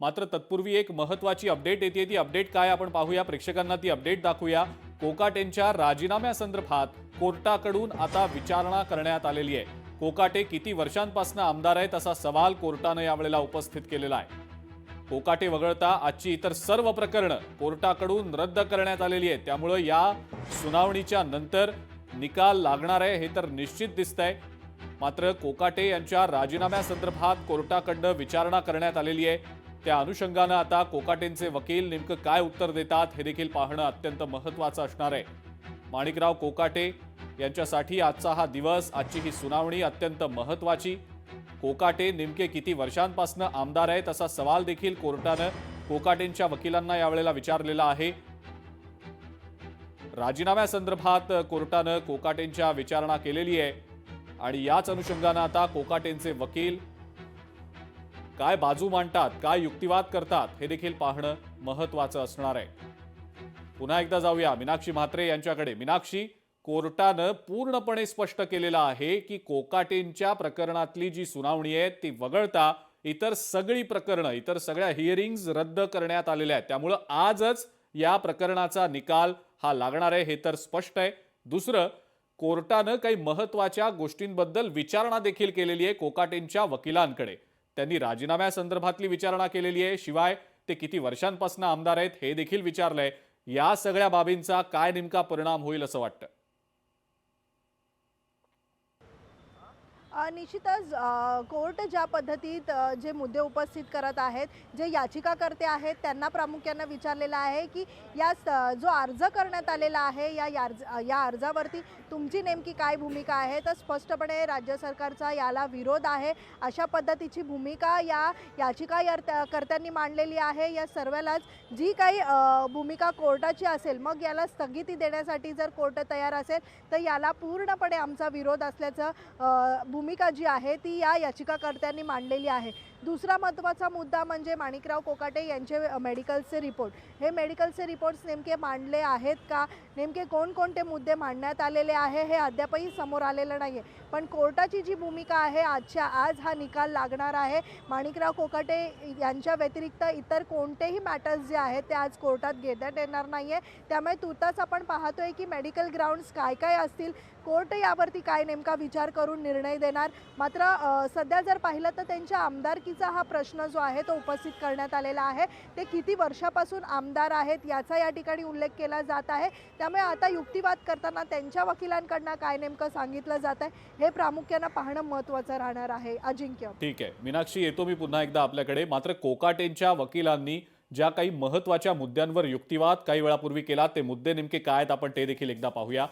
मात्र तत्पूर्वी एक महत्त्वाची अपडेट येते। ती अपडेट काय आपण पाहूया, प्रेक्षकांना ती अपडेट दाखवूया। कोकाटेंच्या राजीनाम्यासंदर्भात कोर्टाकडून आता विचारणा करण्यात आलेली आहे। कोकाटे किती वर्षांपासून आमदार आहेत असा सवाल कोर्टाने यावेळेला उपस्थित केलेला आहे। कोकाटे वगळता आजची इतर सर्व प्रकरणं कोर्टाकडून रद्द करण्यात आलेली आहेत। त्यामुळे या सुनावणीच्या नंतर निकाल लागणार आहे हे तर निश्चित दिसतंय। मात्र कोकाटे यांच्या राजीनाम्यासंदर्भात कोर्टाकडून विचारणा करण्यात आलेली आहे। त्या अनुषंगाने आता कोकाटेंचे वकील नेमकं काय उत्तर देतात हे देखील पाहणं अत्यंत महत्त्वाचं असणार आहे। माणिकराव कोकाटे यांच्यासाठी आजचा हा दिवस, आजची ही सुनावणी अत्यंत महत्त्वाची। कोकाटे नेमके किती वर्षांपासून आमदार आहेत असा सवाल देखील कोर्टाने कोकाटेंच्या वकिलांना यावेळेला विचारलेला आहे। राजीनाम्यासंदर्भात कोर्टाने कोकाटेंच्या विचारणा केलेली आहे आणि याच अनुषंगाने आता कोकाटेंचे वकील काय बाजू मांडतात, काय युक्तिवाद करतात हे देखील पाहणं महत्त्वाचं असणार आहे। पुन्हा एकदा जाऊया मीनाक्षी म्हात्रे यांच्याकडे। मीनाक्षी, कोर्टाने पूर्णपणे स्पष्ट केलेलं आहे की कोकाटेंच्या प्रकरणातली जी सुनावणी आहे ती वगळता इतर सगळी प्रकरणं, इतर सगळ्या हिअरिंग्ज रद्द करण्यात आलेल्या आहेत। त्यामुळे आजच या प्रकरणाचा निकाल हा लागणार आहे हे तर स्पष्ट आहे। दुसरं, कोर्टाने काही महत्त्वाच्या गोष्टींबद्दल विचारणा देखील केलेली आहे कोकाटेंच्या वकिलांकडे। त्यांनी राजीनाम्यासंदर्भातली विचारणा केलेली आहे, शिवाय ते किती वर्षांपासून आमदार आहेत हे देखील विचारलंय। या सगळ्या बाबींचा काय नेमका परिणाम होईल असं वाटतं? निश्चितच कोर्ट ज्या पद्धतीत जे मुद्दे उपस्थित करत आहेत, जे याचिकाकर्ते आहेत त्यांना प्रामुख्याने विचारलेलं आहे की जो अर्ज करण्यात आलेला आहे या अर्जावरती तुमची नेमकी काय भूमिका आहे। तर स्पष्टपणे राज्य सरकारचा याला विरोध आहे अशा पद्धतीची भूमिका या याचिकाकर्त्यांनी मांडलेली आहे। या सर्वालाच जी काही भूमिका कोर्टाची असेल, मग याला स्थगिती देण्यासाठी जर कोर्ट तयार असेल तर याला पूर्णपणे आमचा विरोध असल्याचं भूमिका जी आहे ती या याचिकाकर्त्यांनी मांडलेली आहे। दुसरा महत्त्वाचा मुद्दा म्हणजे माणिकराव कोकाटे यांचे मेडिकलचे रिपोर्ट। हे मेडिकलचे रिपोर्ट्स नेमके मांडले आहेत का, नेमके कोणकोणते मुद्दे मांडण्यात आलेले आहे हे अद्यापही समोर आलेलं नाही आहे। पण कोर्टाची जी भूमिका आहे, आज हा निकाल लागणार आहे। माणिकराव कोकाटे यांच्या व्यतिरिक्त इतर कोणतेही मॅटर्स जे आहेत ते आज कोर्टात घेण्यात येणार नाही आहे। त्यामुळे तुर्तास आपण पाहतोय की मेडिकल ग्राउंड्स काय काय असतील, कोर्ट यावरती काय नेमका विचार करून निर्णय देणार। मात्र सध्या जर पाहिलं तर त्यांच्या आमदारकीचा हा प्रश्न जो आहे तो उपस्थित करण्यात आलेला आहे। ते किती वर्षापासून आमदार आहेत याचा या ठिकाणी उल्लेख केला जात आहे। त्यामुळे आता युक्तिवाद करताना त्यांच्या वकिलांकडून काय नेमकं सांगितलं जात आहे हे प्रामुख्याने पाहणं महत्त्वाचं राहणार आहे। अजिंक्य, ठीक आहे मीनाक्षी, येतो मी पुन्हा एकदा आपल्याकडे। मात्र कोकाटेंच्या वकिलांनी ज्या काही महत्त्वाच्या मुद्द्यांवर युक्तिवाद काही वेळापूर्वी केला ते मुद्दे नेमके काय आहेत आपण ते देखील एकदा पाहूया।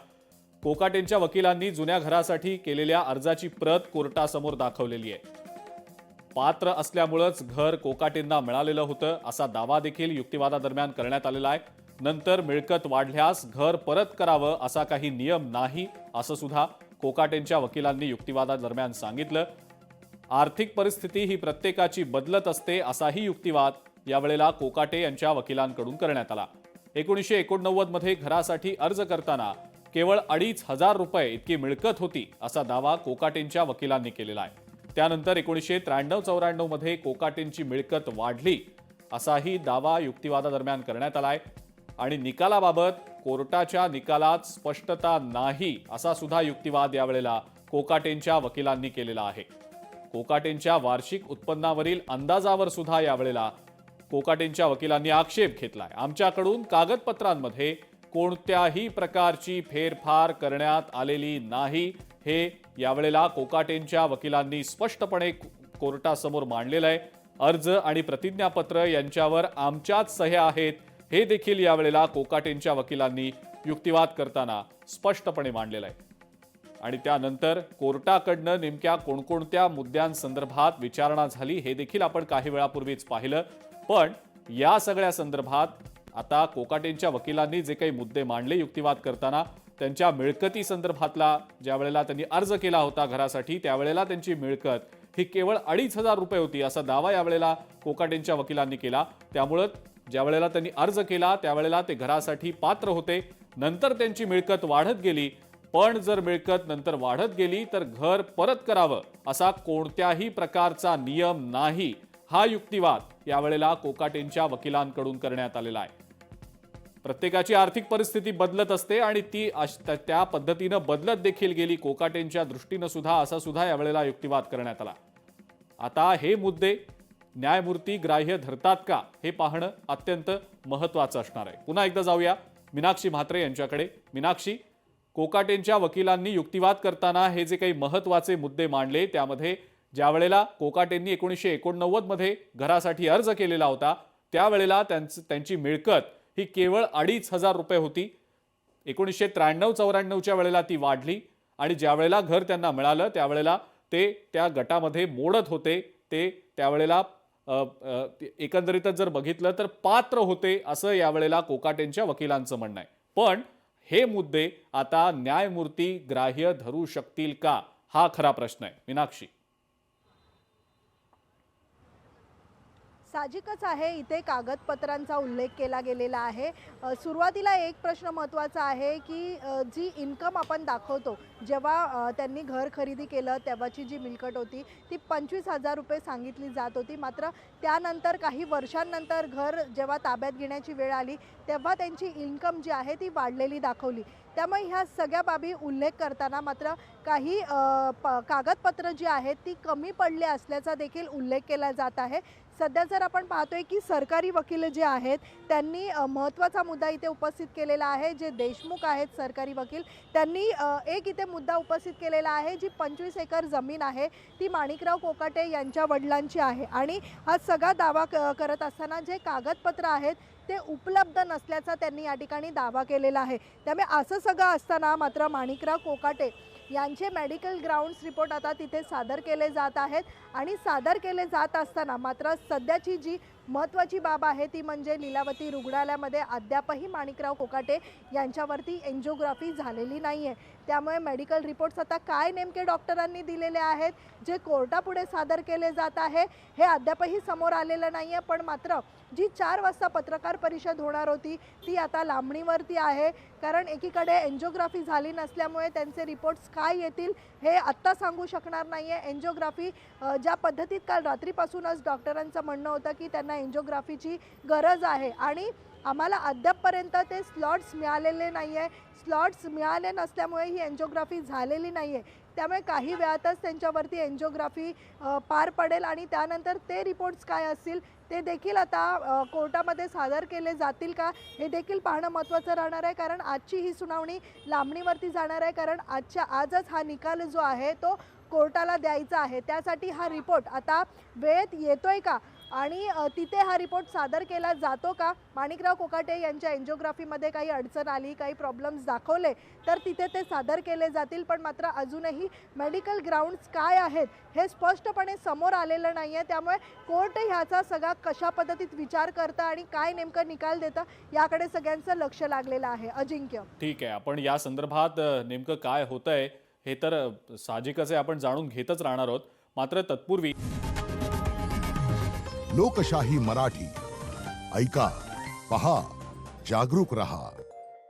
कोकाटेंच्या वकिलांनी जुन्या घरासाठी केलेल्या अर्जाची प्रत कोर्टासमोर दाखवलेली आहे। पात्र असल्यामुळेच घर कोकाटेंना मिळालेलं होतं असा दावा देखील युक्तिवादादरम्यान करण्यात आलेला आहे। नंतर मिळकत वाढल्यास घर परत करावं असा काही नियम नाही असं सुद्धा कोकाटेंच्या वकिलांनी युक्तिवादादरम्यान सांगितलं। आर्थिक परिस्थिती ही प्रत्येकाची बदलत असते असाही युक्तिवाद यावेळेला कोकाटे यांच्या वकिलांकडून करण्यात आला। 1989 मध्ये घरासाठी अर्ज करताना केवळ 2,500 रुपये इतकी मिळकत होती असा दावा कोकाटेंच्या वकिलांनी केलेला आहे। त्यानंतर 1993-94 मध्ये कोकाटेंची मिळकत वाढली असाही दावा युक्तिवादादरम्यान करण्यात आलाय आणि निकालाबाबत कोर्टाच्या निकालात स्पष्टता नाही असा सुद्धा युक्तिवाद यावेळेला कोकाटेंच्या वकिलांनी केलेला आहे। कोकाटेंच्या वार्षिक उत्पन्नावरील अंदाजावर सुद्धा यावेळेला कोकाटेंच्या वकिलांनी आक्षेप घेतलाय। आमच्याकडून कागदपत्रांमध्ये कोणत्याही प्रकारची फेरफार करण्यात आलेली नाही हे यावेळेला कोकाटेंच्या वकिलांनी स्पष्टपणे कोर्टासमोर मांडलेलं आहे। अर्ज आणि प्रतिज्ञापत्र यांच्यावर आमच्याच सह्या आहेत हे देखील यावेळेला कोकाटेंच्या वकिलांनी युक्तिवाद करताना स्पष्टपणे मांडलेलं आहे। आणि त्यानंतर कोर्टाकडनं नेमक्या कोणकोणत्या मुद्द्यांसंदर्भात विचारणा झाली हे देखील आपण काही वेळापूर्वीच पाहिलं। पण या सगळ्या संदर्भात आता कोकाटेंच्या वकिलांनी जे काही मुद्दे मांडले युक्तिवाद करताना, त्यांच्या मिळकती संदर्भातला ज्या वेळेला त्यांनी अर्ज केला होता घरासाठी त्यावेळेला त्यांची मिळकत ही केवळ 2,500 रुपये होती असा दावा यावेळेला कोकाटेंच्या वकिलांनी केला। त्यामुळे ज्या वेळेला त्यांनी अर्ज केला त्यावेळेला ते घरासाठी पात्र होते, नंतर त्यांची मिळकत वाढत गेली। पण जर मिळकत नंतर वाढत गेली तर घर परत करावं असा कोणत्याही प्रकारचा नियम नाही हा युक्तिवाद यावेळेला कोकाटेंच्या वकिलांकडून करण्यात आलेला आहे. प्रत्येकाची आर्थिक परिस्थिती बदलत असते आणि ती त्या पद्धतीनं बदलत देखील गेली कोकाटेंच्या दृष्टीनं सुद्धा, असा सुद्धा यावेळेला युक्तिवाद करण्यात आला. आता हे मुद्दे न्यायमूर्ती ग्राह्य धरतात का हे पाहणं अत्यंत महत्त्वाचं असणार आहे. पुन्हा एकदा जाऊया मीनाक्षी म्हात्रे यांच्याकडे. मीनाक्षी, कोकाटेंच्या वकिलांनी युक्तिवाद करताना हे जे काही महत्त्वाचे मुद्दे मांडले, त्यामध्ये ज्यावेळेला कोकाटेंनी 1989 मध्ये घरासाठी अर्ज केलेला होता, त्यावेळेला त्यांची मिळकत ही केवळ 2,500 रुपये होती. 1993-94च्या वेळेला ती वाढली आणि ज्यावेळेला घर त्यांना मिळालं त्यावेळेला ते त्या गटामध्ये मोडत होते. ते त्यावेळेला एकंदरीतच जर बघितलं तर पात्र होते, असं यावेळेला कोकाटेंच्या वकिलांचं म्हणणं आहे. पण हे मुद्दे आता न्यायमूर्ती ग्राह्य धरू शकतील का, हा खरा प्रश्न आहे. मीनाक्षी, साहजिकच आहे, इथे कागदपत्रांचा उल्लेख केला गेलेला आहे. सुरुवातीला एक प्रश्न महत्त्वाचा आहे की जी इन्कम आपण दाखवतो, जेव्हा त्यांनी घर खरेदी केलं तेव्हाची जी मिळकत होती ती 25,000 रुपये सांगितली जात होती. मात्र त्यानंतर काही वर्षांनंतर घर जेव्हा ताब्यात घेण्याची वेळ आली तेव्हा त्यांची इन्कम जी आहे ती वाढलेली दाखवली. त्यामुळे ह्या सगळ्या बाबी उल्लेख करताना मात्र काही कागदपत्र जी आहेत ती कमी पडले असल्याचा देखील उल्लेख केला जात आहे. सध्या जर आपण पाहतोय की सरकारी वकील जे आहेत त्यांनी महत्त्वाचा मुद्दा इथे उपस्थित केलेला आहे. जे देशमुख आहेत सरकारी वकील, त्यांनी एक इथे मुद्दा उपस्थित केलेला आहे. जी 25 एकर जमीन आहे ती माणिकराव कोकाटे यांच्या वडिलांची आहे आणि हा सगळा दावा करत असताना जे कागदपत्र आहेत ते उपलब्ध नसल्याचा त्यांनी या ठिकाणी दावा केलेला आहे. त्यामुळे असं सगळं असताना मात्र माणिकराव कोकाटे यांचे मेडिकल ग्राउंड्स रिपोर्ट आता तिथे सादर केले जात आहेत आणि सादर केले जात असताना मात्र सध्याची जी महत्त्वाची बाब आहे ती म्हणजे लीलावती रुग्णालयामध्ये अद्यापही माणिकराव कोकाटे यांच्यावरती एन्जिओग्राफी झालेली नाही आहे. त्यामुळे मेडिकल रिपोर्ट्स आता काय नेमके डॉक्टरांनी दिलेले आहेत, जे कोर्टापुढे सादर केले जात आहे, हे अद्यापही समोर आलेलं नाही आहे. पण मात्र जी 4 वाजता पत्रकार परिषद होणार होती ती आता लांबणीवरती आहे. कारण एकीकडे एन्जिओग्राफी झाली नसल्यामुळे त्यांचे रिपोर्ट्स काय येतील हे आत्ता सांगू शकणार नाही आहे. एन्जिओग्राफी ज्या पद्धतीत काल रात्रीपासूनच डॉक्टरांचं म्हणणं होतं की त्यांना एन्जिओग्राफीची गरज आहे आणि आम्हाला अद्यापपर्यंत ते स्लॉट्स मिळालेले नाही आहे. स्लॉट्स मिळाले नसल्यामुळे ही एन्जिओग्राफी झालेली नाही आहे. त्यामुळे काही वेळातच त्यांच्यावरती एन्जिओग्राफी पार पडेल आणि त्यानंतर ते रिपोर्ट्स काय असतील ते देखील आता कोर्टामध्ये सादर केले जातील का हे देखील पाहणं महत्त्वाचं राहणार आहे. कारण आजची ही सुनावणी लांबणीवरती जाणार आहे. कारण आजच हा निकाल जो आहे तो कोर्टाला द्यायचा आहे. त्यासाठी हा रिपोर्ट आता वेळेत येतोय का आणि तिथे हा रिपोर्ट सादर केला जातो का, माणिकराव कोकाटे यांच्या एन्जिओग्राफीमध्ये काही अडचण आली, काही प्रॉब्लेम्स दाखवले तर तिथे ते सादर केले जातील. पण मात्र अजूनही मेडिकल ग्राउंड्स काय आहेत हे स्पष्टपणे समोर आलेलं नाही आहे. त्यामुळे कोर्ट ह्याचा सगळा कशा पद्धतीत विचार करतं आणि काय नेमकं निकाल देतं याकडे सगळ्यांचं लक्ष लागलेलं आहे. अजिंक्य, ठीक आहे, आपण या संदर्भात नेमकं काय होतंय हे तर साहजिकच आहे, आपण जाणून घेतच राहणार आहोत. मात्र तत्पूर्वी लोकशाही मराठी ऐका, पहा, जागरूक रहा.